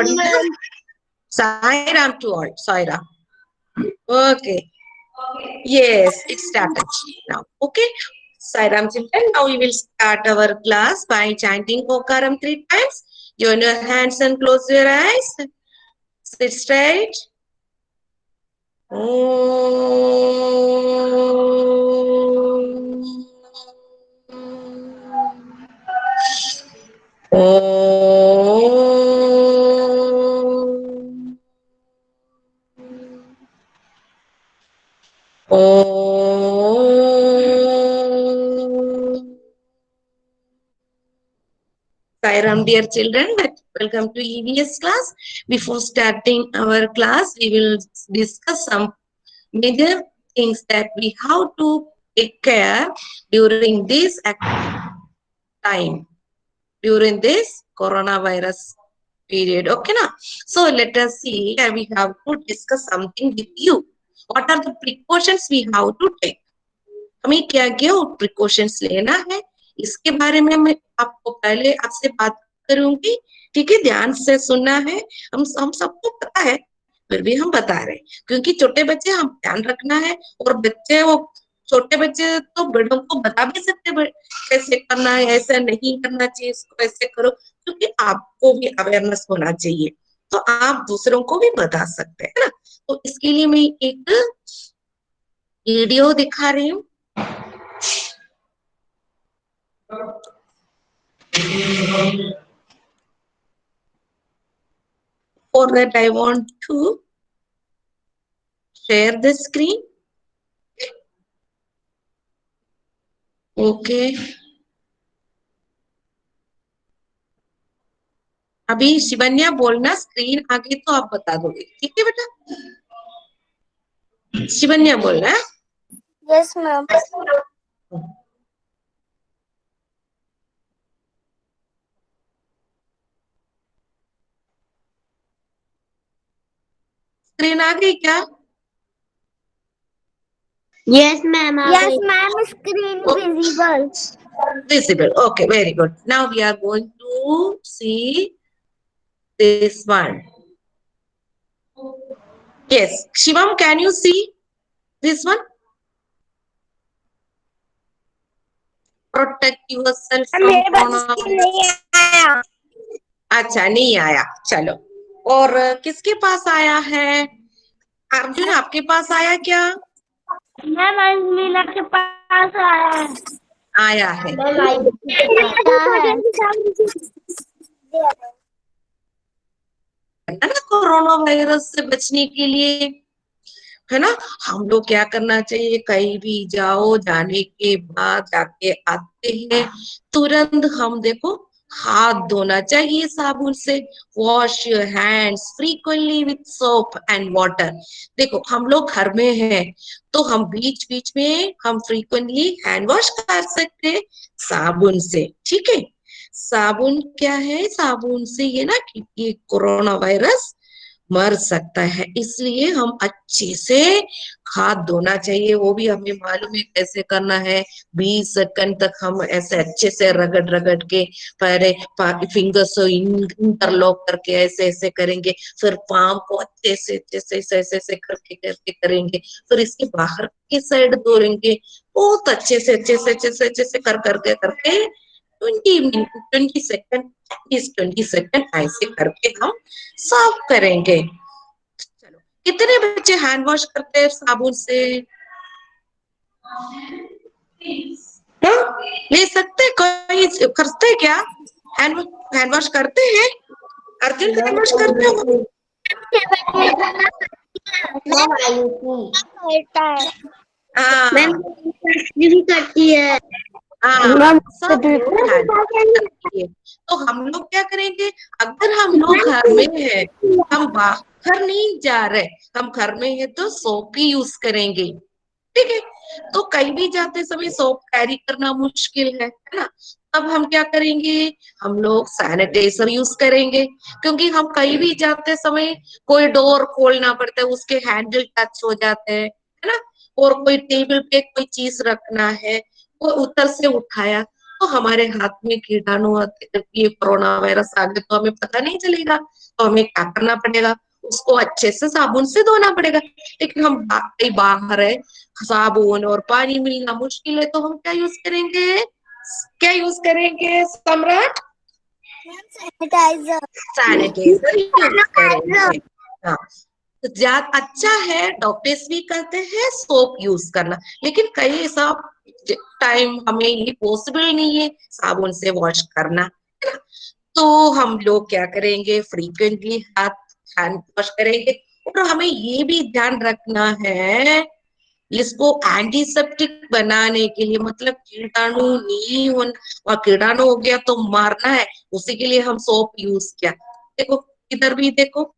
recording. Sai Ram to all. Sai Ram. Okay. Yes, it started now. Okay. Sai Ram children. Now we will start our class by chanting Okaram 3 times. Join your hands and close your eyes. Sit straight. Sairam, dear children, welcome to EVS class. Before starting our class, we will discuss some major things that we have to take care during this time, during this coronavirus period. Okay, now. So let us see. We have to discuss something with you. What are the precautions we have to take? हमें क्या क्या precautions लेना है, इसके बारे में मैं आपको पहले आपसे बात करूंगी. ठीक है, ध्यान से सुनना है. हम सबको पता है, फिर भी हम बता रहे हैं क्योंकि छोटे बच्चे हम ध्यान रखना है. और बच्चे, वो छोटे बच्चे तो बड़ों को बता भी सकते कैसे करना है, ऐसा नहीं करना चाहिए, इसको ऐसे करो, क्योंकि आपको भी अवेयरनेस होना चाहिए, तो आप दूसरों को भी बता सकते हैं ना. तो इसके लिए मैं एक वीडियो दिखा रही हूँ. For that, I want to share the screen. Okay. अभी शिवन्या बोलना, स्क्रीन आ गई तो आप बता दोगे. ठीक है बेटा, शिवन्या बोलना. Yes ma'am. स्क्रीन आ गई क्या? Yes ma'am. Yes ma'am. Screen visible. Visible. Okay, very good. Now we are going to see this one. Yes, Shivam, can you see this one? Protect yourself from coronavirus. अच्छा, नहीं आया. चलो, और किसके पास आया है? अर्जुन, आपके पास आया क्या? मैम मीना के पास आया है. आया है. है ना, कोरोना वायरस से बचने के लिए, है ना, हम लोग क्या करना चाहिए? कहीं भी जाओ, जाने के बाद जाके आते हैं तुरंत हम देखो हाथ धोना चाहिए साबुन से. Wash your hands frequently with soap and water. देखो हम लोग घर में हैं तो हम बीच बीच में हम फ्रीक्वेंटली हैंड वॉश कर सकते हैं साबुन से. ठीक है, साबुन क्या है, साबुन से ये ना ये कोरोना वायरस मर सकता है, इसलिए हम अच्छे से हाथ धोना चाहिए. वो भी हमें मालूम है कैसे करना है. 20 सेकंड तक हम ऐसे अच्छे से रगड़ रगड़ के पहले फिंगर से इंटरलॉक करके ऐसे ऐसे करेंगे, फिर पाम को अच्छे से ऐसे ऐसे करके करेंगे, फिर इसके बाहर की साइड धोएंगे बहुत अच्छे से अच्छे से करके 20 सेकंड 20 सेकंड ऐसे करके हम साफ करेंगे. चलो, कितने बच्चे हैंड वॉश करते हैं साबुन से? ले सकते, कोई करते क्या? हैंड वॉश करते हैं? अर्जुन हैंड वॉश करते हो? भी करती है. तो हम लोग क्या करेंगे? अगर हम लोग घर में हैं, हम बाहर नहीं जा रहे, हम घर में हैं तो सोप ही यूज करेंगे. ठीक है, तो कहीं भी जाते समय सोप कैरी करना मुश्किल है ना, तब हम क्या करेंगे? हम लोग सैनिटाइजर यूज करेंगे, क्योंकि हम कहीं भी जाते समय कोई डोर खोलना पड़ता है, उसके हैंडल टच हो जाते हैं, है ना, और कोई टेबल पे कोई चीज रखना है, वो उतर से उठाया तो हमारे हाथ में कीटाणु ये कोरोना वायरस आ गए तो हमें पता नहीं चलेगा, तो हमें क्या करना पड़ेगा, उसको अच्छे से साबुन से धोना पड़ेगा। लेकिन हम कहीं बाहर है, साबुन और पानी मिलना मुश्किल है, तो हम क्या यूज करेंगे, क्या यूज करेंगे सम्राट? सैनिटाइजर। सैनिटाइजर यूज करेंगे। हाँ, तो ज्यादा अच्छा है, डॉक्टर्स भी कहते हैं सोप यूज करना, लेकिन कई ऐसा टाइम हमें ये पॉसिबल नहीं है साबुन से वॉश करना, है ना? तो हम लोग क्या करेंगे, फ्रीक्वेंटली हाथ हैंड वॉश करेंगे। और हमें ये भी ध्यान रखना है, इसको एंटीसेप्टिक बनाने के लिए, मतलब कीटाणु नहीं होना, और कीटाणु हो गया तो मारना है, उसी के लिए हम सोप यूज किया। देखो इधर भी देखो,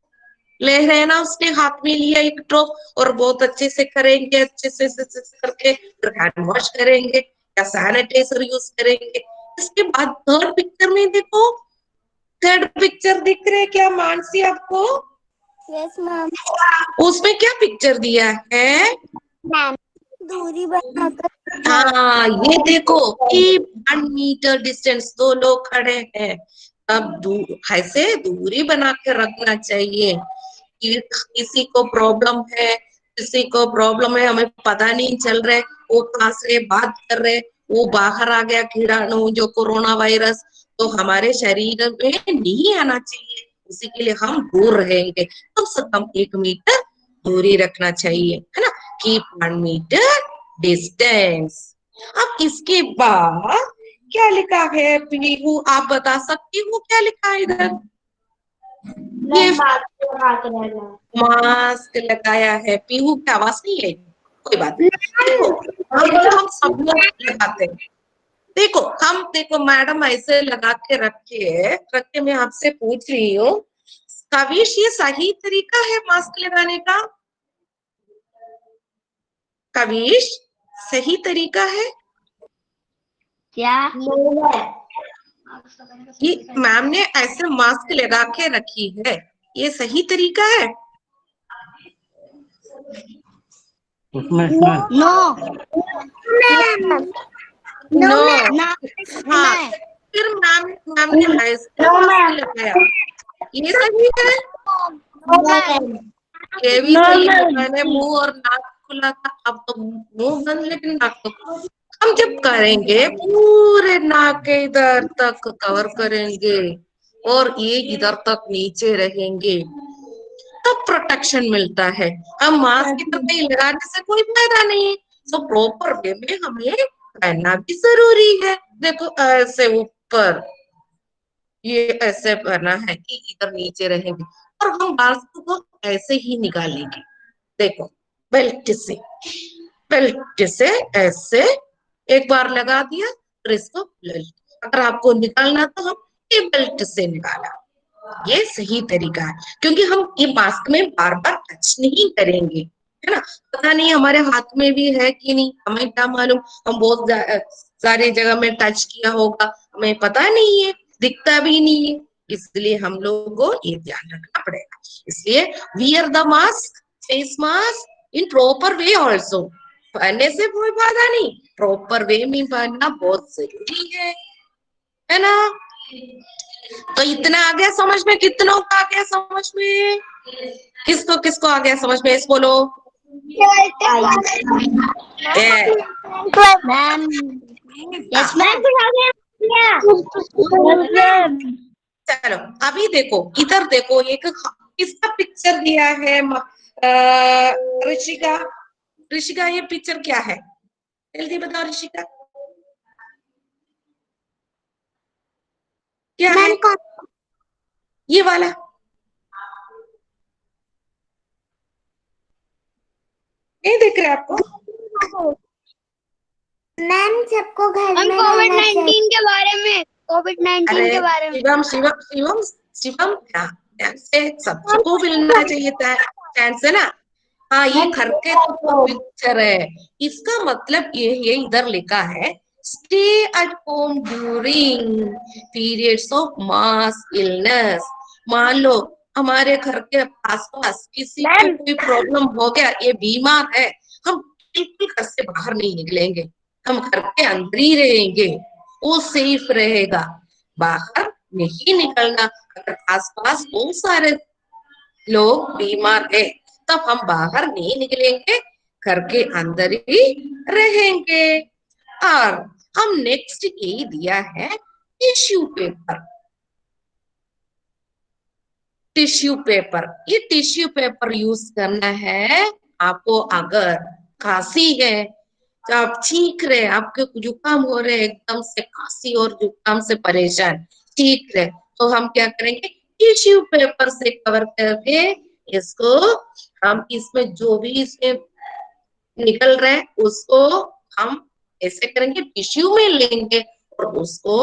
ले रहे हैं ना, उसने हाथ में लिया एक ड्रॉप, और बहुत अच्छे से करेंगे, अच्छे से करके फिर हैंड वॉश करेंगे या सैनिटाइजर यूज करेंगे। इसके बाद थर्ड पिक्चर में देखो, थर्ड पिक्चर दिख रहे हैं क्या मानसी आपको? Yes ma'am. उसमें क्या पिक्चर दिया है? मैम दूरी बनाकर। हाँ, ये देखो कि 1 मीटर डिस्टेंस, 2 लोग खड़े हैं, अब ऐसे दूरी बना के रखना चाहिए। कि किसी को प्रॉब्लम है, किसी को प्रॉब्लम है, हमें पता नहीं चल रहा है, वो कहाँ से बात कर रहे, वो बाहर आ गया कीटाणु जो कोरोना वायरस, तो हमारे शरीर में नहीं आना चाहिए, उसी के लिए हम दूर रहेंगे। कम से कम 1 मीटर दूरी रखना चाहिए, है ना? Keep 1 metre distance. अब इसके बाद क्या लिखा है पीहू, आप बता सकती हो क्या लिखा है इधर? ये मास्क लगाया है, पीहू की आवाज नहीं है, कोई बात नहीं। देखो हम सब लोग लगाते हैं, देखो हम, देखो मैडम ऐसे लगा के रखे मैं आपसे पूछ रही हूँ, कविश ये सही तरीका है मास्क लगाने का? कविश सही तरीका है? क्या? ये मैम ने ऐसे मास्क लगा के रखी है, ये सही तरीका है? No no. नो हाँ, फिर मैम मैम ने ऐसे मास्क लगाया, ये सही है? ये भी सही है, मैंने मुंह और नाक खुला था, अब तो मुंह बंद लेकिन नाक तो, हम जब करेंगे पूरे नाक के इधर तक कवर करेंगे और ये इधर तक नीचे रहेंगे, तब प्रोटेक्शन मिलता है। हम मास्क इधर कहीं लगाने से कोई फायदा नहीं है, तो प्रॉपर वे में हमें पहनना भी जरूरी है। देखो ऐसे ऊपर, ये ऐसे पहना है कि इधर नीचे रहेंगे, और हम मास्क को ऐसे ही निकालेंगे, देखो बेल्ट से, बेल्ट से ऐसे एक बार लगा दिया, फिर इसको अगर आपको निकालना तो हम ये बेल्ट से निकाला, ये सही तरीका है, क्योंकि हम ये मास्क में बार बार टच नहीं करेंगे, है ना? पता नहीं हमारे हाथ में भी है कि नहीं, हमें क्या मालूम, हम बहुत सारी जगह में टच किया होगा, हमें पता नहीं है, दिखता भी नहीं है, इसलिए हम लोगों को ये ध्यान रखना पड़ेगा। इसलिए wear the mask, face mask in proper way also, पहनने से कोई फायदा नहीं, प्रॉपर वे में पहनना बहुत जरूरी है ना? तो इतना आ गया समझ में, कितनों का आ गया समझ में, किसको किसको आ गया समझ में, इस बोलो। मैम। Yes ma'am. चलो अभी देखो, इधर देखो, एक किसका पिक्चर दिया है ऋषिका, ऋषिका ये पिक्चर क्या है, जल्दी बताओ ऋषिका, क्या है ये वाला? नहीं दिख रहा आपको? मैम सबको घर में कोविड-19 के बारे में, कोविड-19 के बारे में। शिवम शिवम शिवम शिवम, ध्यान से सबको मिलना चाहिए था, चैन से ना। हाँ, ये घर के तो पिक्चर है, इसका मतलब ये इधर लिखा है, stay at home during periods of mass illness. मान लो हमारे घर के आसपास किसी को कोई प्रॉब्लम हो गया, ये बीमार है, हम बिल्कुल घर से बाहर नहीं निकलेंगे, हम घर के अंदर ही रहेंगे, वो सेफ रहेगा। बाहर नहीं निकलना। अगर आसपास बहुत सारे लोग बीमार है तब हम बाहर नहीं निकलेंगे, घर के अंदर ही रहेंगे। और हम नेक्स्ट ये दिया है टिश्यू पेपर। टिश्यू पेपर, ये टिश्यू पेपर यूज करना है आपको। अगर खांसी है तो आप छींक रहे, आपके जुकाम हो रहे, एकदम से खांसी और जुकाम से परेशान छींक रहे, तो हम क्या करेंगे, टिश्यू पेपर से कवर करके इसको हम इसमें जो भी इसमें निकल रहा है उसको हम ऐसे करेंगे, टिश्यू में लेंगे और उसको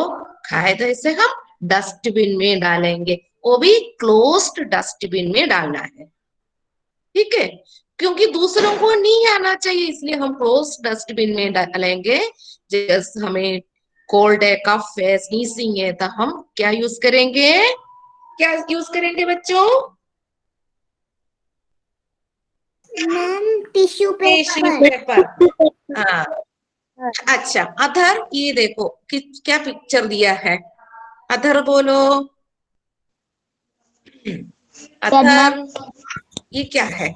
कायदे से हम डस्टबिन में डालेंगे। वो भी क्लोज्ड डस्टबिन में डालना है, ठीक है, क्योंकि दूसरों को नहीं आना चाहिए, इसलिए हम क्लोज डस्टबिन में डालेंगे। जैसे हमें कोल्ड है, कफ है, स्नीजिंग है, तो हम क्या यूज करेंगे, क्या यूज करेंगे बच्चों? Ma'am tissue tissue paper. Paper. हाँ, अच्छा अधर ये देखो कि क्या पिक्चर दिया है, अधर बोलो। अधर ये क्या है,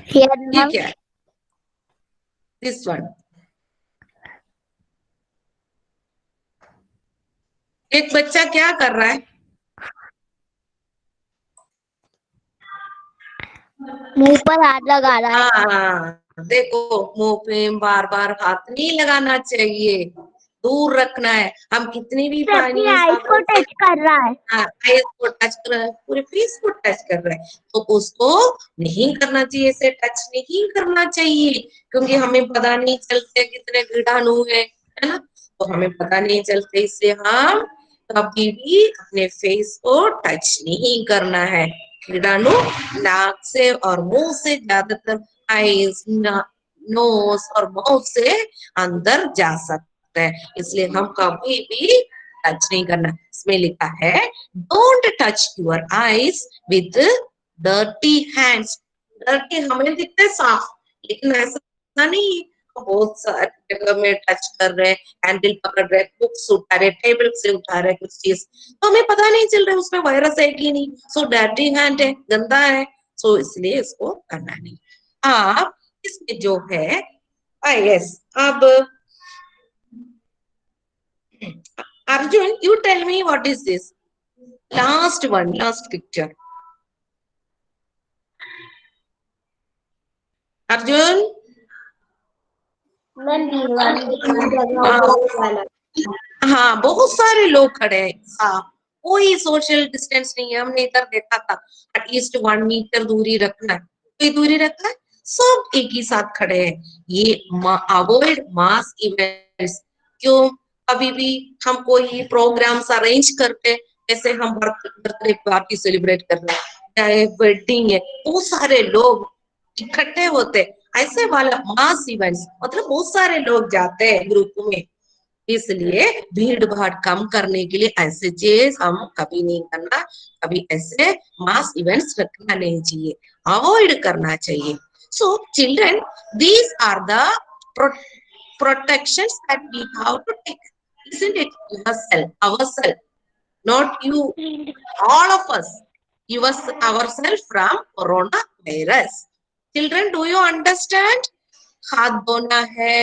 ये क्या है, दिस वन। एक बच्चा क्या कर रहा है, मुंह पर हाथ लगा रहा है। हाँ देखो, मुंह पे बार बार हाथ नहीं लगाना चाहिए, दूर रखना है। हम कितनी भी अपनी पानी आईज को साबुन से टच कर रहा है। फेस को टच कर रहा है, पूरे फेस को टच कर रहा है, तो उसको नहीं करना चाहिए, ऐसे टच नहीं करना चाहिए, क्योंकि हमें पता नहीं चलते कितने कीटाणु है ना, तो हमें पता नहीं चलते, इसलिए हम कभी भी अपने फेस को टच नहीं करना है। कीटाणु नाक से और मुंह से ज्यादातर आईज, नोज और माउथ से अंदर जा सकता है, इसलिए हम कभी भी टच नहीं करना। इसमें लिखा है don't touch your eyes with dirty hands. Dirty हमें दिखता है साफ, लेकिन ऐसा नहीं, बहुत सारे जगह में टच कर रहे, हैंडल पकड़ रहे, बुक्स उठा रहे, टेबल से उठा रहे कुछ चीज, तो हमें पता नहीं चल रहा है उसमें वायरस है कि नहीं। सो डर्टी हैंड है, गंदा है, सो इसलिए इसको करना नहीं। आप इसमें जो है यस, अब Arjun, you tell me what is this? Last one, last picture. Arjun? Ma'am जगह हाँ, वाला। हाँ बहुत सारे लोग खड़े हैं, हाँ कोई सोशल डिस्टेंस नहीं है, हमने इधर देखा था, एटलीस्ट 1 मीटर दूरी रखना है, कोई दूरी रखा है, सब एक ही साथ खड़े हैं। ये अवॉइड मास इवेंट्स। क्यों, अभी भी हम कोई प्रोग्राम्स अरेंज करते हैं, जैसे हम बर्थडे पार्टी सेलिब्रेट कर रहे हैं, चाहे वेडिंग है, बहुत सारे लोग इकट्ठे होते हैं, ऐसे वाला मास इवेंट्स मतलब बहुत सारे लोग जाते हैं ग्रुप में, इसलिए भीड़ भाड़ कम करने के लिए ऐसे चीज हम कभी नहीं करना, कभी ऐसे मास इवेंट्स रखना नहीं चाहिए, अवॉइड करना चाहिए। So children, these are the protections that we have to take, isn't it? Yourself, ourselves, not you, all of us, ourselves from coronavirus. Children, do you understand? हाथ धोना है,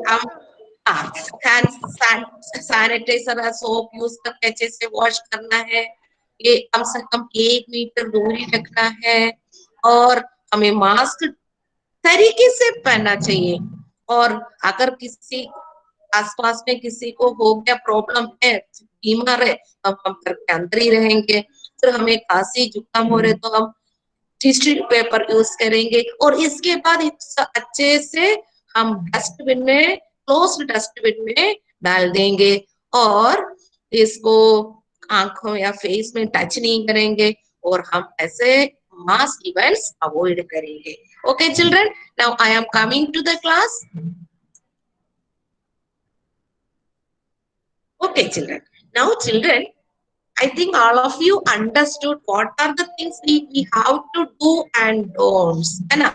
हम सैनिटाइजर सोप यूज करके अच्छे से wash करना है, ये कम से कम 1 मीटर दूरी रखना है, और हमें मास्क तरीके से पहनना चाहिए। और अगर किसी आसपास में किसी को हो गया, प्रॉब्लम है, बीमार है, तब हम घर के अंदर ही रहेंगे। फिर हमें खांसी जुकाम हो रहे तो हम टिश्यू पेपर यूज करेंगे, और इसके बाद अच्छे से हम डस्टबिन में, क्लोज डस्टबिन में डाल देंगे, और इसको आंखों या फेस में टच नहीं करेंगे, और हम ऐसे मास इवेंट्स अवॉइड करेंगे। Okay children, now I am coming to the class. Okay children, now children, I think all of you understood what are the things we have to do and don'ts, है ना,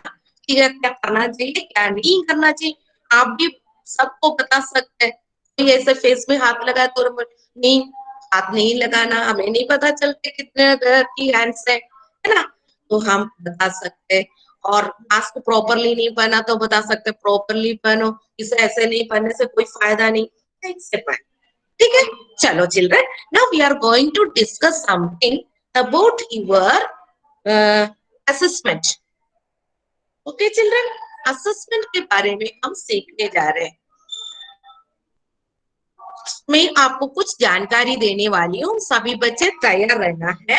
कि क्या करना चाहिए क्या नहीं करना चाहिए, आप भी सबको बता सकते हैं। कोई ऐसे फेस में हाथ लगा तो नहीं, हाथ नहीं लगाना, हमें नहीं पता चलते कितने तरह की हैंड्स है ना, तो हम बता सकते हैं। और मास्क प्रॉपरली नहीं पहना तो बता सकते प्रॉपरली पहनो, इसे ऐसे नहीं पहनने से कोई फायदा नहीं, ऐसे पहन। ठीक है, चलो children, now we are going to discuss something about your assessment. Okay children, assessment के बारे में हम सीखने जा रहे हैं। मैं आपको कुछ जानकारी देने वाली हूँ, सभी बच्चे तैयार रहना है।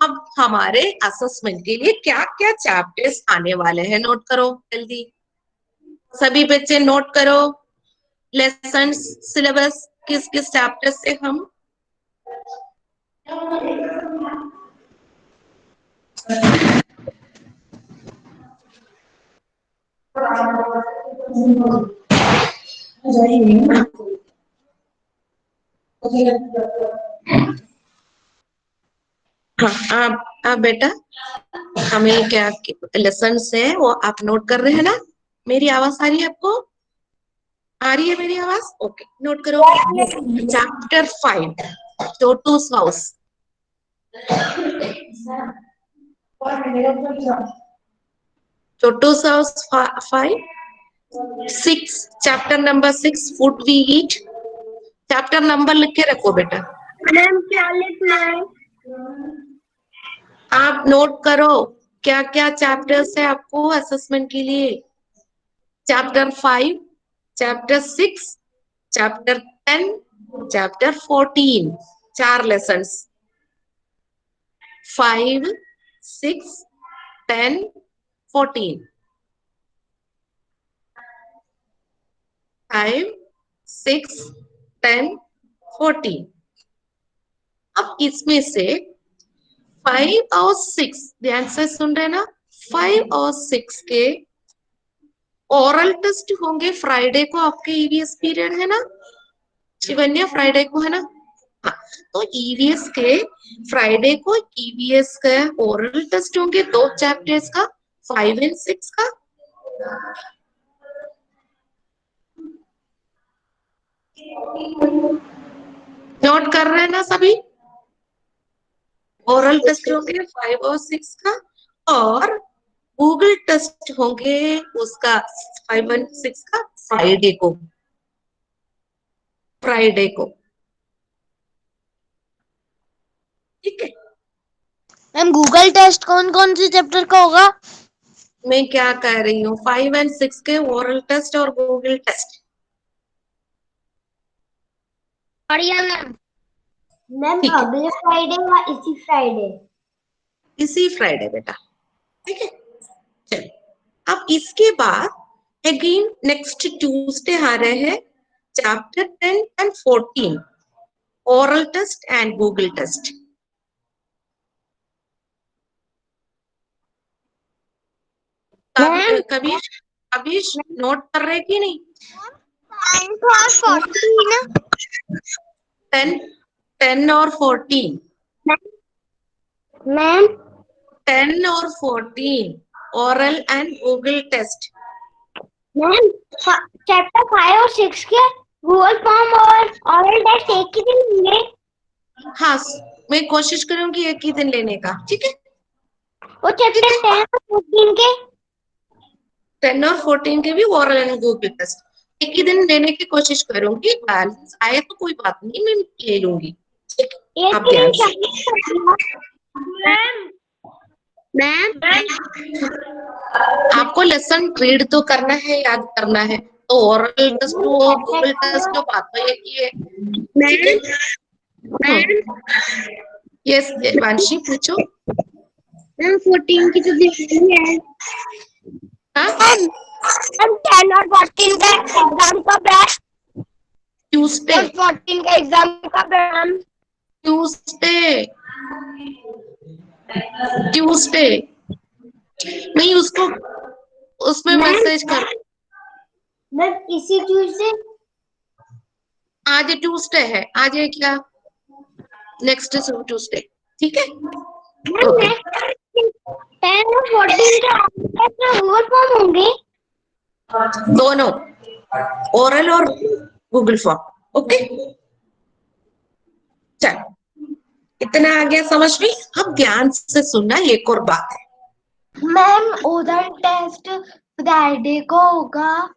अब हमारे असेसमेंट के लिए क्या क्या चैप्टर्स आने वाले हैं, नोट करो जल्दी, सभी बच्चे नोट करो। लेसन सिलेबस किस किस चैप्टर से हम हाँ, आप बेटा हमें क्या लेसन है वो आप नोट कर रहे हैं ना? मेरी आवाज आ रही है आपको? आ रही है मेरी आवाज? ओके, नोट करो। Chapter 5 Chhotu's house. Chhotu's house 5, 6 chapter number 6 food we eat. Chapter number लिख के रखो बेटा। मैम क्या लिखना है? आप नोट करो क्या क्या चैप्टर्स है आपको असेसमेंट के लिए। Chapter 5, chapter 6, chapter 10, chapter 14, 4 lessons. 5, 6, 10, 14। 5, 6, 10, 14। अब इसमें से 5 और 6 ध्यान से सुन रहे ना, 5 और 6 के ओरल टेस्ट होंगे फ्राइडे को, आपके ईवीएस पीरियड है ना शिवन्या, फ्राइडे को है ना? हाँ, तो ईवीएस के फ्राइडे को ईवीएस का ओरल टेस्ट होंगे 2 चैप्टर्स का, 5 और 6 का। नोट कर रहे हैं ना सभी? ओरल टेस्ट होंगे 5 और 6 का, और गूगल टेस्ट होंगे उसका 5 और 6 का फ्राइडे को। फ्राइडे को ठीक है। मैम गूगल टेस्ट कौन कौन से चैप्टर का होगा? मैं क्या कह रही हूँ, 5 और 6 के ओरल टेस्ट और गूगल टेस्ट। बढ़िया मैम। मैम ठीक है, अगले फ्राइडे या इसी फ्राइडे? इसी फ्राइडे बेटा, ठीक है। चलिए, अब इसके बाद अगेन नेक्स्ट ट्यूसडे आ रहे हैं chapter 10 and 14 oral test and Google test. कभी कभी नोट कर रहे कि नहीं? 10 और 14 मैम 10 और 14 oral and Google test. Ma'am chapter 5 और 6 के गूगल फॉर्म और ऑरल टेस्ट एक ही दिन लेंगे? हाँ, मैं कोशिश करूंगी एक ही दिन लेने का, ठीक है। वो चैप्टर 10 और 14 के 10 और 14 के भी ओरल एंड गूगल टेस्ट एक ही दिन लेने की कोशिश करूंगी, बैलेंस आए तो कोई बात नहीं, मैं ले लूंगी, ठीक है। एक आप ही ध्यान दिन से, मैम मैम आपको लेसन रीड तो करना है, याद करना है, तो ओरल टेस्ट और गूगल टेस्ट तो बात तो एक ही है, ठीक है। यस वांशी पूछो। मैम 14 की तो दिखती है। हाँ, हम 10 और 14 का एग्जाम कब है? ट्यूसडे 14 का एग्जाम कब है मैम? ट्यूसडे ट्यूसडे नहीं, उसको उसमें मैसेज कर। मैम इसी ट्यूसडे? आज ट्यूसडे है, आज है क्या, नेक्स्ट ट्यूसडे, ठीक है। ओके, 10 और 14 का गूगल फॉर्म होंगे? दोनों ओरल और गूगल फॉर्म, ओके, चलो इतना आ गया समझ में। अब ध्यान से सुनना, एक और बात है। मैम उधर टेस्ट फ्राइडे को होगा।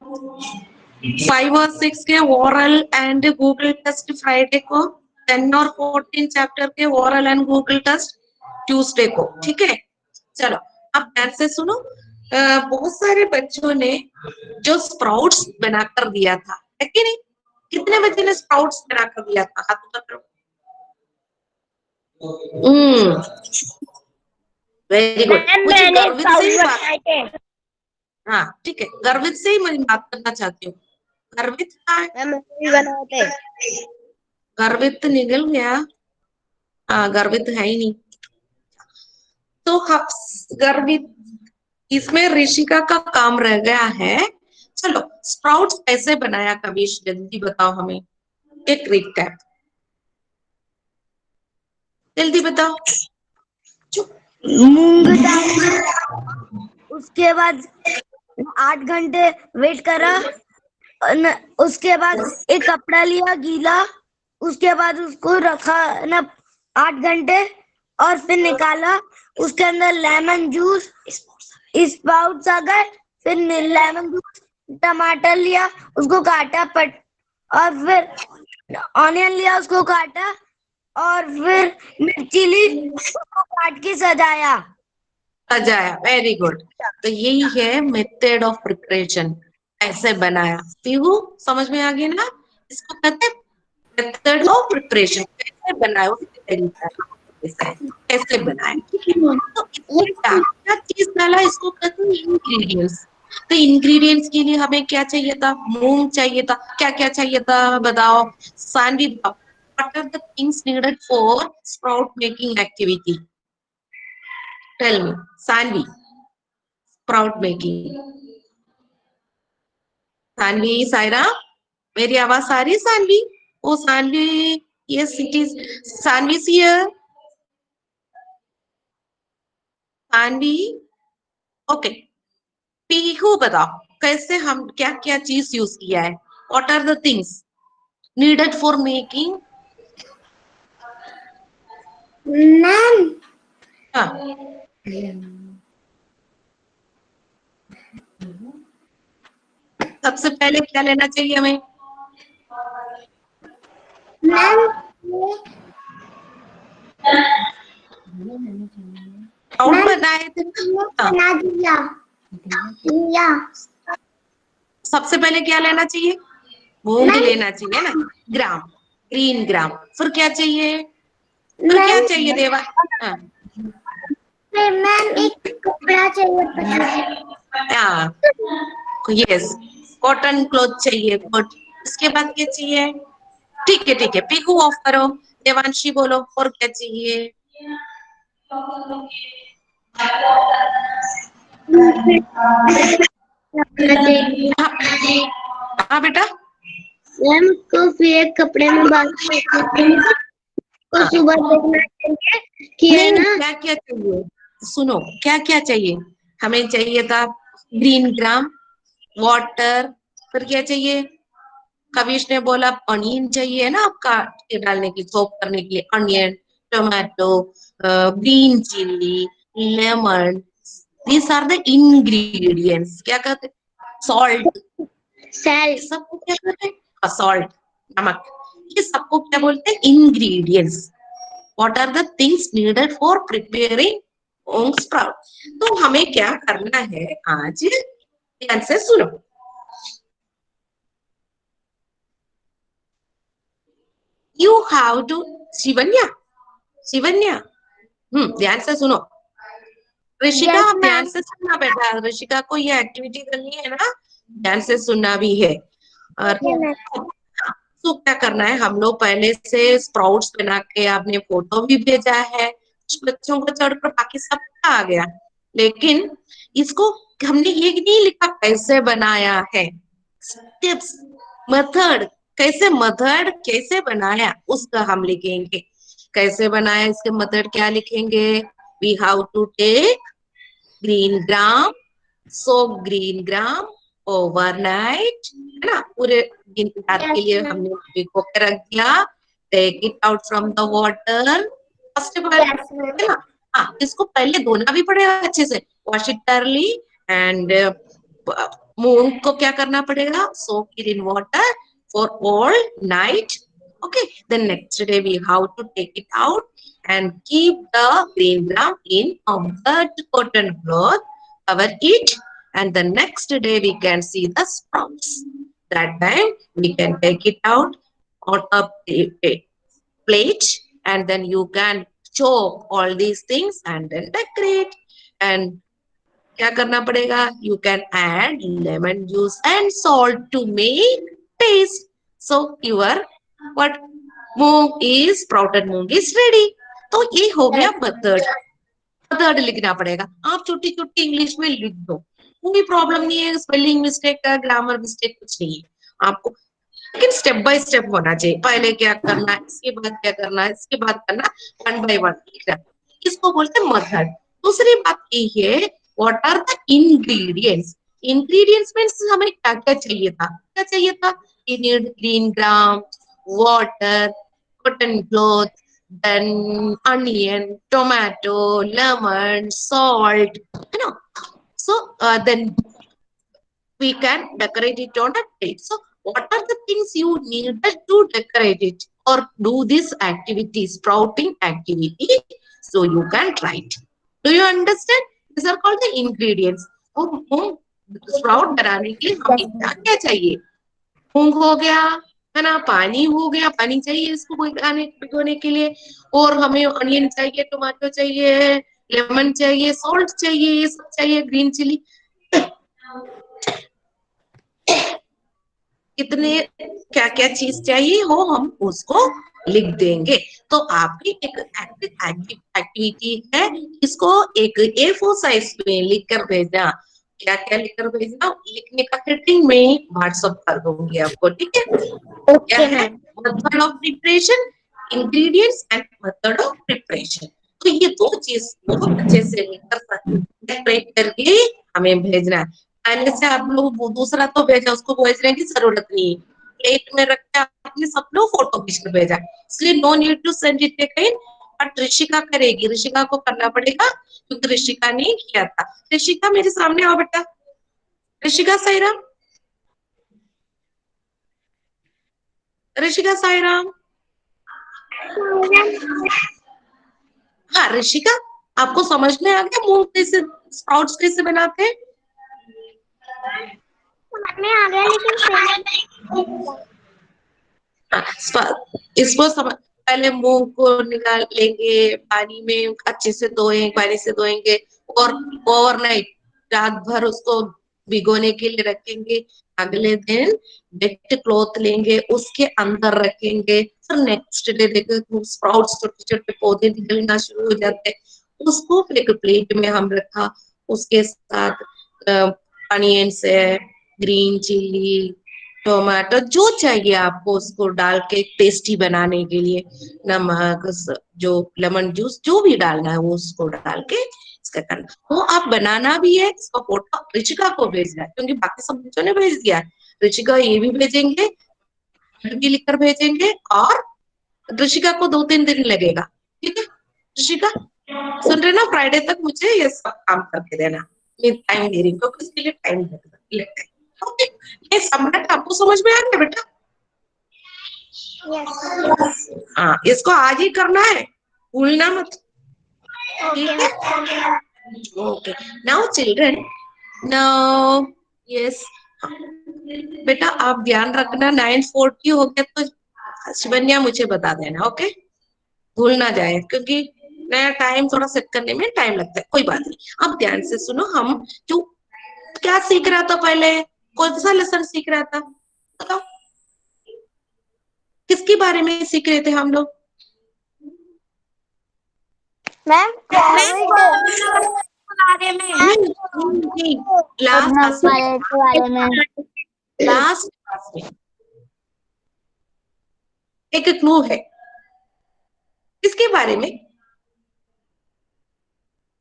5 और 6 के oral and Google test Friday को, 10 और 14 चैप्टर के oral and Google test Tuesday को, ठीक है। चलो अब ध्यान से सुनो। बहुत सारे बच्चों ने जो स्प्राउट्स बनाकर दिया था, है कि नहीं? कितने बच्चे ने स्प्राउट्स बनाकर दिया था? हाथ ऊपर करो। Very good. मुझे गर्वित से ही बात, हाँ ठीक है, गर्वित से ही मैं बात करना चाहती हूँ। गर्वित कहाँ है? गर्वित निकल गया। हाँ, गर्वित है ही नहीं। तो गर्वित, इसमें ऋषिका का काम रह गया है। चलो स्प्राउट्स कैसे बनाया कविश, जल्दी बताओ हमें, एक रिकैप जल्दी बताओ। मूंग दाल, उसके बाद 8 घंटे वेट करा, उसके बाद एक कपड़ा लिया गीला, उसके बाद उसको रखा ना 8 घंटे, और फिर निकाला, उसके अंदर लेमन जूस, स्प्राउट्स आ गए, फिर लेमन जूस, टमाटर लिया, उसको काटा, और फिर ऑनियन लिया, उसको काटा, और फिर मिर्ची ली, उसको काट के सजाया। सजाया, वेरी गुड। तो यही है मेथड ऑफ प्रिपरेशन, ऐसे बनाया। पीहू समझ में आ गया ना? इसको कहते हैं मेथड ऑफ प्रिपरेशन, कैसे बनाए, उसके तरीका कैसे बनाए। तो इसमें क्या क्या चीज डाला, इसको कहते हैं इंग्रेडिएंट्स। तो इंग्रेडिएंट्स के लिए हमें क्या चाहिए था? मूंग चाहिए था। क्या क्या चाहिए था बताओ? Saanvi, what are the things needed for sprout making activity? Tell me, Sanvi, sprout making. Saanvi, Saira, मेरी आवाज आ रही है Saanvi? Oh Saanvi, yes it is, Saanvi is here. Saanvi, okay. Pihu बताओ, कैसे हम क्या क्या चीज यूज किया है? What are the things needed for making? Ma'am हाँ, सबसे पहले क्या लेना चाहिए हमें? मैम स्प्राउट बनाए थे। हाँ, बना दिया दिया। सबसे पहले क्या लेना चाहिए? मूंग लेना चाहिए ना, ग्राम, ग्रीन ग्राम। फिर क्या चाहिए? फिर क्या चाहिए देवा? हाँ, मैम एक कपड़ा चाहिए। हाँ, यस, कॉटन क्लॉथ चाहिए, गुड। इसके बाद क्या चाहिए? ठीक है, पीकू ऑफ करो। देवांशी बोलो, और क्या चाहिए? हाँ, हाँ बेटा, मैम उसको फिर एक कपड़े में बांध को सुबह देखना चाहिए कि है नहीं, ना। क्या क्या चाहिए सुनो, क्या क्या चाहिए? हमें चाहिए था ग्रीन ग्राम, वाटर। फिर क्या चाहिए? कविश ने बोला अनियन चाहिए ना, काट के डालने की, सोप करने के लिए onion, tomato, green chilli, lemon. These are the ingredients. क्या कहते? सॉल्ट। सेल सबको क्या कहते हैं? सॉल्ट, नमक। ये सबको क्या बोलते हैं? Ingredients. What are the things needed for preparing moong sprout. तो हमें क्या करना है आज, ध्यान से सुनो। You have to, Shivanya, Shivanya, ध्यान से सुनो। ऋषिका, यस आप ध्यान मैम। से सुनना बेटा, ऋषिका को ये एक्टिविटी करनी है ना, ध्यान से सुनना भी है। और तो क्या करना है, हम लोग पहले से स्प्राउट्स बना के, आपने फोटो भी भेजा है, कुछ बच्चों को चढ़कर बाकी सबका आ गया, लेकिन इसको हमने ये नहीं लिखा कैसे बनाया है, स्टेप्स, मेथड, कैसे बनाया उसका हम लिखेंगे। कैसे बनाया, इसके मेथड क्या लिखेंगे? We have to take green gram, soak green gram, overnight, है ना, पूरे दिन रात के लिए हमने भिगो के रख दिया। Take it out from the water, first of all, है ना। हाँ, इसको पहले धोना भी पड़ेगा अच्छे से, वॉश इट thoroughly, एंड मूंग को क्या करना पड़ेगा, soak it in water for all night. Okay, then next day we have to take it out and keep the green gram in a wet cotton cloth, cover it, and the next day we can see the sprouts. That time we can take it out on a plate, and then you can chop all these things and then decorate. And क्या करना पड़ेगा, you can add lemon juice and salt to make taste. So your what moong is sprouted moong is ready. तो ये हो गया method. Method लिखना पड़ेगा, आप छोटी छोटी इंग्लिश में लिख दो, कोई प्रॉब्लम नहीं है, स्पेलिंग मिस्टेक का, ग्रामर मिस्टेक कुछ नहीं है आपको, लेकिन स्टेप बाय स्टेप होना चाहिए. पहले क्या करना है, इसके बाद क्या करना है, इसके बाद करना, वन बाय वन लिखना. इसको बोलते हैं मेथड. दूसरी बात ये है, what are the ingredients. Ingredients means हमें क्या क्या चाहिए था, क्या चाहिए था, green gram, water, cotton cloth, then onion, tomato, lemon, salt, you know. So then we can decorate it on a plate. So what are the things you needed to decorate it or do this activity, sprouting activity? So you can try it. Do you understand? These are called the ingredients. और sprout बनाने के लिए हमें क्या क्या चाहिए, मूंग हो गया, है ना, पानी हो गया, पानी चाहिए इसको भिगोने के लिए, और हमें अनियन चाहिए, टमाटो चाहिए, लेमन चाहिए, सॉल्ट चाहिए, ये सब चाहिए, ग्रीन चिली. कितने क्या क्या चीज चाहिए हो हम उसको लिख देंगे. तो आपकी एक एक्टिविटी है, इसको एक A4 साइज में लिख कर भेजना. क्या क्या लिख कर भेजना, लिखने का हेडिंग में व्हाट्सएप कर दूंगी आपको, ठीक है. क्या है, method of preparation, ingredients and method of preparation. तो ये दो चीज बहुत अच्छे से लिखकर करके हमें भेजना है. पहले से आप लोग वो दूसरा तो भेजा, उसको भेजने की जरूरत नहीं, प्लेट में रख के आपने सब लोग फोटो खींच कर भेजा, इसलिए no need to send it again. But Rishika करेगी, ऋषिका को करना पड़ेगा क्योंकि ऋषिका ने किया था. ऋषिका मेरे सामने आओ बेटा, ऋषिका साईराम, ऋषिका साईराम. हाँ ऋषिका, आपको समझ में आ गया मूंग कैसे, स्प्राउट्स कैसे बनाते हैं? में आ गया लेकिन इसको पहले मूंग को निकाल लेंगे, पानी में अच्छे से धोएंगे, पानी से धोएंगे, और ओवरनाइट रात भर उसको भिगोने के लिए रखेंगे. अगले दिन वेट क्लॉथ लेंगे, उसके अंदर रखेंगे, फिर नेक्स्ट डे देखो स्प्राउट्स छोटे छोटे पौधे निकलना शुरू हो जाते हैं. उसको एक प्लेट में हम रखा, उसके साथ अनियंस है, ग्रीन चिली, टोमेटो, जो चाहिए आपको उसको डाल के टेस्टी बनाने के लिए, नमक, जो लेमन जूस जो भी डालना है वो उसको डाल के इसका करना. वो आप बनाना भी है, इसका फोटो ऋचिका को भेजना है क्योंकि बाकी सब बच्चों ने भेज दिया. ऋचिका ये भी भेजेंगे, भी लिखकर भेजेंगे, और ऋषिका को 2-3 दिन लगेगा, ठीक है. ऋषिका सुन रहे ना, फ्राइडे तक मुझे ये सब काम करके देना, मैं टाइम दे रही हूँ क्योंकि इसके लिए टाइम लगता है. ओके, ये सम्राट आपको समझ में आ गया बेटा? हाँ, इसको आज ही करना है, भूलना मत, ठीक है. Okay, now children, now yes बेटा, आप ध्यान रखना 9:40 हो गया तो शिवन्या मुझे बता देना, ओके, भूल ना जाए क्योंकि नया टाइम थोड़ा सेट करने में टाइम लगता है. कोई बात नहीं, अब ध्यान से सुनो. हम जो क्या सीख रहा था पहले, कौन सा लेसन सीख रहा था बताओ, किसके बारे में सीख रहे थे हम लोग? मैम बारे में, लास्ट बारे में लास्ट में एक क्लू है, किसके बारे में?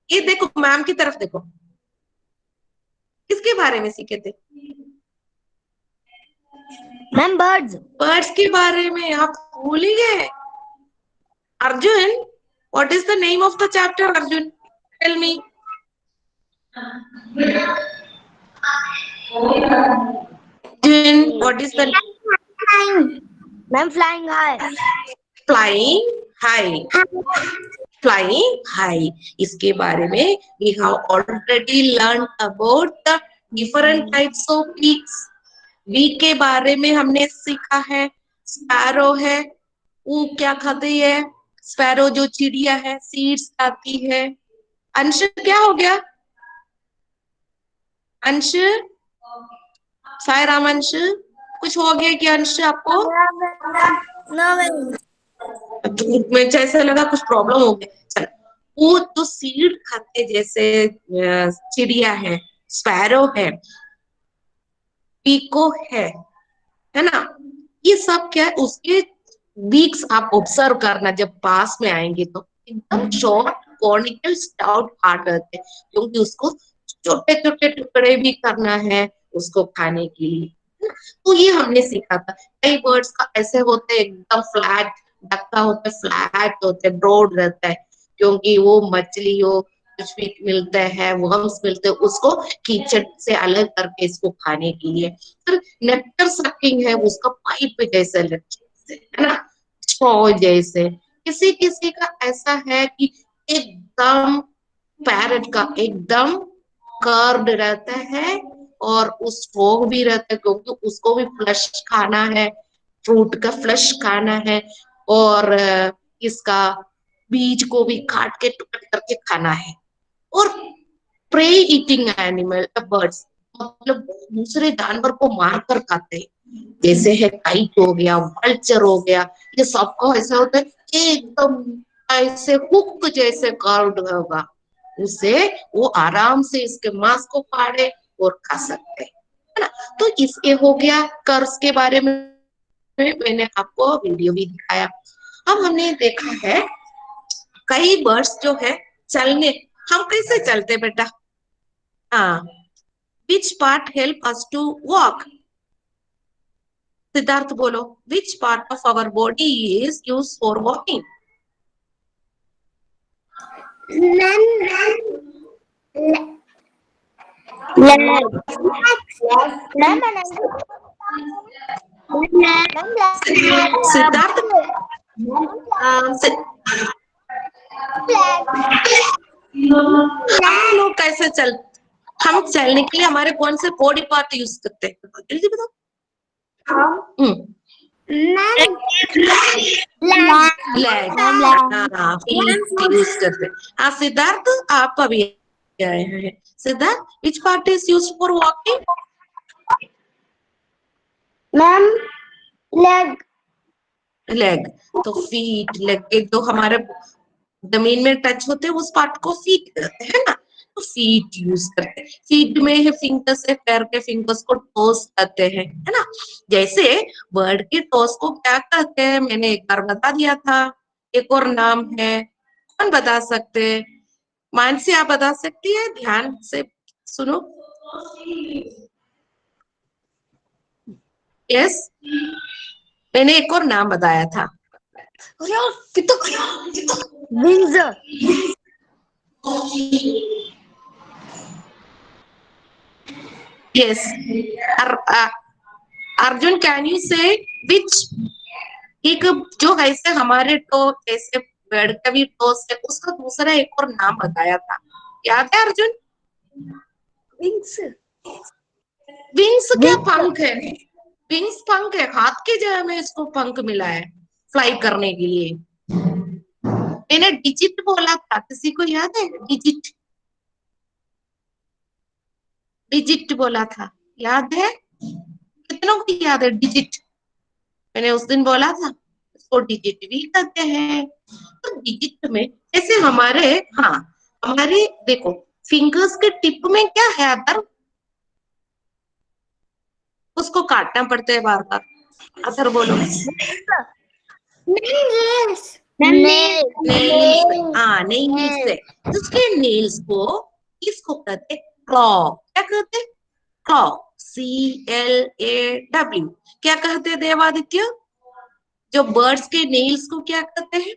ये देखो मैम की तरफ देखो, किसके बारे में सीखे थे? Ma'am birds. बर्ड्स के बारे में आप भूल ही गए। Arjun, what is the name of the chapter? Arjun, tell me. Arjun, what is the ma'am flying high. Flying high? Flying high, इसके बारे में we have already learned about the different types of beaks. Beak के बारे में हमने सीखा है। स्पैरो है, वो क्या खाती है? स्पैरो जो चिड़िया है, सीड्स खाती है। अंश, क्या हो गया? अंश, साई राम, अंश, कुछ हो गया क्या अंश आपको? धूप में जैसे लगा कुछ प्रॉब्लम हो गया। चल, वो तो सीड खाते जैसे चिड़िया है, स्पैरो है, पीको है ना? ये सब क्या है, उसके बीक्स आप ऑब्जर्व करना, जब पास में आएंगे तो एकदम शॉर्ट कॉनिकल स्टाउट हार्ट रहते हैं, क्योंकि उसको छोटे छोटे टुकड़े भी करना है उसको खाने के लिए, है ना? तो ये हमने सीखा था। कई बर्ड्स का ऐसे होते हैं एकदम फ्लैट, डक का होता है फ्लैट होते हैं, ब्रॉड रहता है, क्योंकि वो मछली हो कुछ भी मिलता है, वर्म्स मिलते हैं, उसको कीचड़ से अलग करके इसको खाने के लिए। फिर नेक्टर सकिंग है, उसका पाइप जैसे लगते है ना, स्ट्रॉ जैसे। किसी किसी का ऐसा है कि एकदम पैरट का एकदम कर्व्ड रहता है, और उस फ्रॉग भी रहता है, क्योंकि उसको भी फ्लश खाना है, फ्रूट का फ्लश खाना है, और इसका बीज को भी काट के टुकड़ करके खाना है। और प्रे ईटिंग एनिमल बर्ड्स, मतलब दूसरे जानवर को मार कर खाते हैं, जैसे है काइट हो गया, वल्चर हो गया, ये सबका ऐसा होता है एकदम ऐसे हुक जैसे कर्व्ड होगा, उससे वो आराम से इसके मांस को फाड़े और खा सकते हैं, है ना? तो इसके हो गया कर्व्स के बारे में, मैंने आपको वीडियो भी दिखाया। अब हमने देखा है कई बर्ड्स जो है चलने, हम कैसे चलते बेटा? हाँ, which part help us to walk? Siddharth बोलो, which part of our body is use for walking? Siddharth, हम लोग कैसे चल, हम चलने के लिए हमारे कौन से बॉडी पार्ट यूज करते हैं, जल्दी बताओ। लेग, हाँ, फीट यूज करते हैं। हाँ सिद्धार्थ, आप अभी आए हैं। Siddharth, which part is use for walking? Ma'am leg. Leg, तो फीट, लेग के जो हमारे जमीन में टच होते हैं उस पार्ट को फीट कहते हैं ना, तो फीट यूज करते हैं। फीट में है फिंगर्स है, पैर के फिंगर्स को टोस कहते हैं, है ना? जैसे बर्ड के टोस को क्या कहते हैं, मैंने एक बार बता दिया था। एक और नाम है, कौन बता सकते हैं? मानसी, आप बता सकती है? ध्यान से सुनो। यस, मैंने एक और नाम बताया था। Wings. Yes, Arjun, can you से विच, एक जो ऐसे हमारे टो जैसे पेड़ का भी टोस है, उसका दूसरा एक और नाम बताया था, याद है अर्जुन? विंग्स। विंग्स क्या पंख है? विंग्स पंख है, हाथ की जगह में इसको पंख मिला है फ्लाई करने के लिए। मैंने डिजिट बोला था, किसी को याद है? डिजिट, डिजिट बोला था, याद है? कितनों को याद है डिजिट? मैंने उस दिन बोला था, इसको डिजिट भी कहते हैं। तो डिजिट में जैसे हमारे, हाँ, हमारे देखो फिंगर्स के टिप में क्या है अदर, उसको काटना पड़ता है बार बार, अदर बोलो। नेल्स, हाँ नेल्स है, उसके नेल्स को इसको कहते हैं क्लॉ, क्या कहते हैं? Claw, CLAW। क्या कहते हैं देवादित्य? जो बर्ड्स के नेल्स को क्या कहते हैं?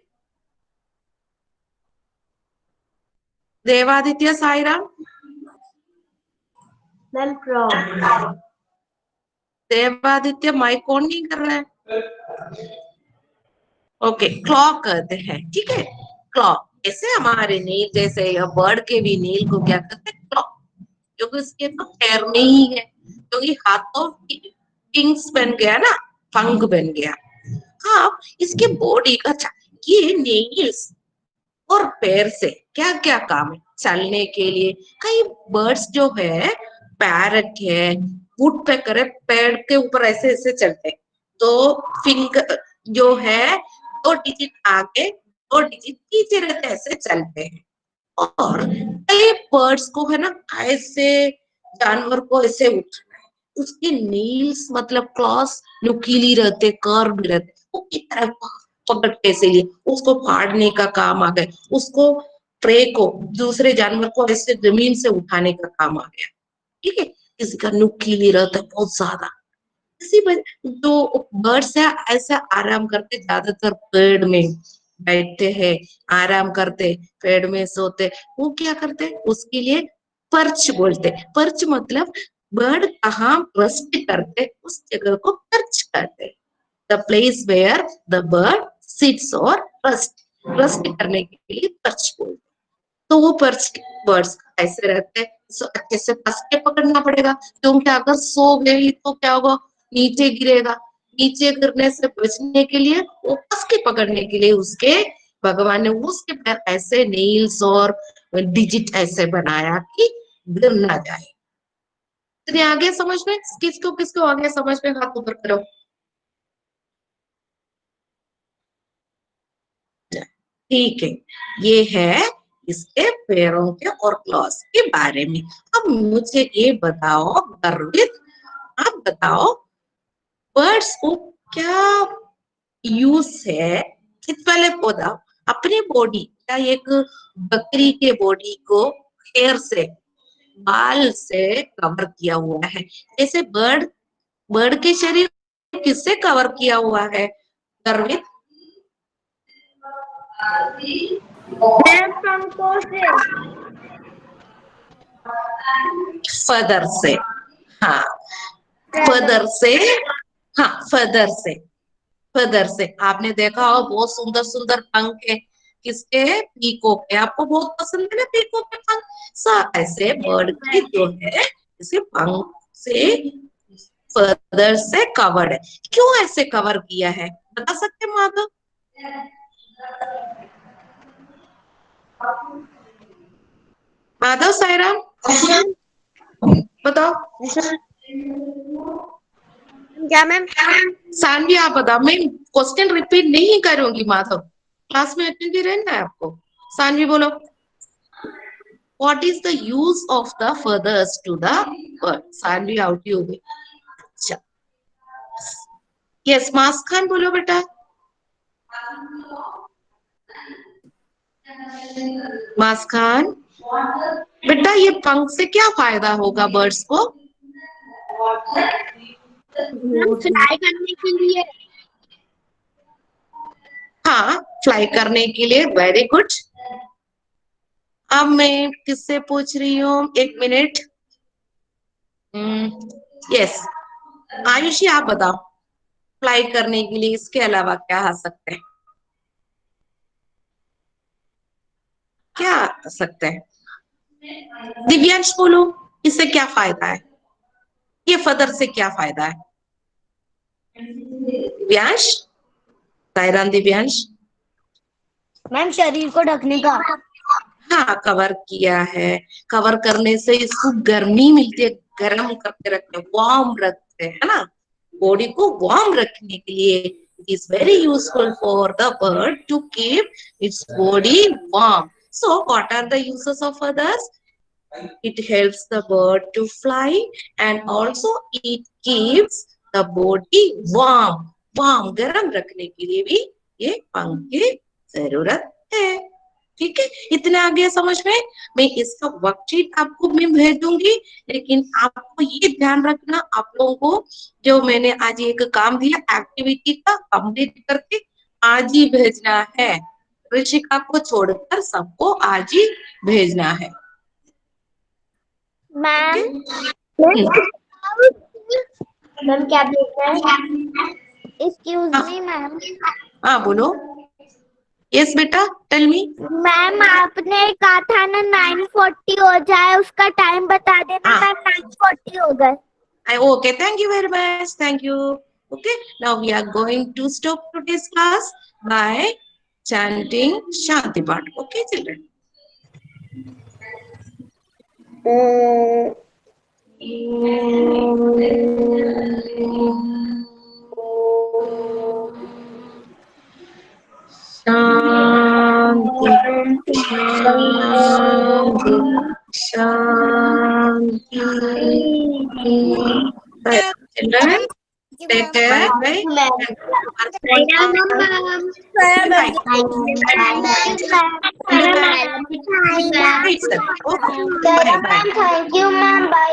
Devaditya, Sairam. Ma'am claw. Devaditya mic on नहीं कर रहा है। ओके, क्लॉ कहते हैं, ठीक है, क्लॉ। ऐसे हमारे नील जैसे बर्ड के भी नील को क्या कहते हैं? क्लॉ। क्योंकि उसके तो पैर नहीं है, क्योंकि हाथों विंग्स बन गया ना, पंख बन गया। हाँ, इसके बॉडी का ये नेल्स और पैर से क्या क्या काम है? चलने के लिए। कई बर्ड्स जो है, पैरट है, वुड पेकर है, पेड़ के ऊपर ऐसे ऐसे चलते हैं। तो फिंगर जो है, 2 डिजिट आगे 2 डिजिट पीछे रहते, ऐसे चलते हैं। और कई बर्ड्स को है ना, ऐसे जानवर को ऐसे उठाना है, उसके नील्स मतलब क्लॉस नुकीली रहते, कर्व रहते, वो कितना पकड़ते ऐसे लिए उसको फाड़ने का काम आ गया, उसको प्रे को, दूसरे जानवर को ऐसे जमीन से उठाने का काम आ गया, ठीक है। किसी का नुकीली रहता है बहुत ज्यादा। इसी वजह जो बर्ड्स है ऐसा आराम करते, ज्यादातर पेड़ में बैठते हैं, आराम करते, पेड़ में सोते। वो क्या करते हैं? उसके लिए पर्च बोलते। पर्च मतलब बर्ड कहाँ रेस्ट करते, उस जगह को पर्च कहते। The place where the bird sits और रेस्ट करने के लिए पर्च बोलते। तो वो पर्च बर्ड्स ऐसे रहते हैं, अच्छे से कस के पकड़ना पड़ेगा, क्योंकि अगर सो गई तो क्या होगा? नीचे गिरेगा। नीचे गिरने से बचने के लिए वो कस के पकड़ने के लिए उसके भगवान ने उसके पैर ऐसे नेल्स और डिजिट ऐसे बनाया कि गिर ना जाए। इतने आगे समझ में? किसको किसको आगे समझ में? हाथ ऊपर करो। ठीक है, ये है इसके पैरों के और क्लॉस के बारे में। अब मुझे ये बताओ गर्वित, आप बताओ बर्ड्स को क्या यूज है? पहले बताओ अपनी बॉडी, क्या एक बकरी के बॉडी को हेयर से, बाल से कवर किया हुआ है? जैसे बर्ड, बर्ड के शरीर किससे कवर किया हुआ है गर्वित? मैम पंखों से। फदर से। हाँ, फदर से। हाँ, फदर से। फदर से आपने देखा हो बहुत सुंदर सुंदर पंख है, किसके है? पीको के। आपको बहुत पसंद है ना पीको के पंख? ऐसे बर्ड की जो है, इसे पंख से, फदर से कवर्ड है। क्यों ऐसे कवर किया है, बता सकते हैं माधव? माधव, सायराम, बताओ। क्या मैम? सानवी आप बताओ, मैं क्वेश्चन रिपीट नहीं करूंगी माधव, क्लास में अटेंड रहना है आपको। सानवी बोलो, what is the use of the feathers to the bird? Sanvi out हो गई। अच्छा, यस, मास खान बोलो बेटा। मास खान बेटा, ये पंख से क्या फायदा होगा बर्ड्स को? मैम फ्लाई करने के लिए। हाँ, फ्लाई करने के लिए। Very good. अब मैं किससे पूछ रही हूँ, एक मिनट। यस, आयुषी आप बताओ, फ्लाई करने के लिए इसके अलावा क्या आ सकते हैं? क्या आ सकते हैं? दिव्यांश बोलो, इससे क्या फायदा है? ये फदर से क्या फायदा है? दिव्यांश, सायरान, दिव्यांश। मैम शरीर को ढकने का। हाँ, कवर किया है। कवर करने से इसको गर्मी मिलती है, गर्म करके रखते हैं, वार्म रखते हैं, है ना? बॉडी को वार्म रखने के लिए it is very useful for the bird to keep its body warm. So what are the uses of feathers? It helps the bird to fly and also it keeps the body warm. Warm, गर्म रखने के लिए भी ये पंख की जरूरत है। ठीक है, इतना आ गया समझ में। मैं इसका वर्कशीट आपको मैं भेज दूंगी, लेकिन आपको ये ध्यान रखना, आप लोगों को जो मैंने आज एक काम दिया एक्टिविटी का कंप्लीट करके आज ही भेजना है। ऋषिका को छोड़कर सबको आज ही भेजना है। मैम हम्म, मैम क्या भेजना है? Excuse me ma'am. हाँ बोलो। यस बेटा, टेल मी। मैम आपने कहा था ना 9:40 हो जाए, उसका टाइम बता देना। हाँ। मैम 9:40 हो गए। Okay, thank you very much. Thank you. Okay, now we are going to stop today's class by chanting Shanti Path. Okay, children. Shanti, Shanti, Shanti. Children, take care. Bye. Bye. Bye. Bye. Thank you, ma'am. Bye.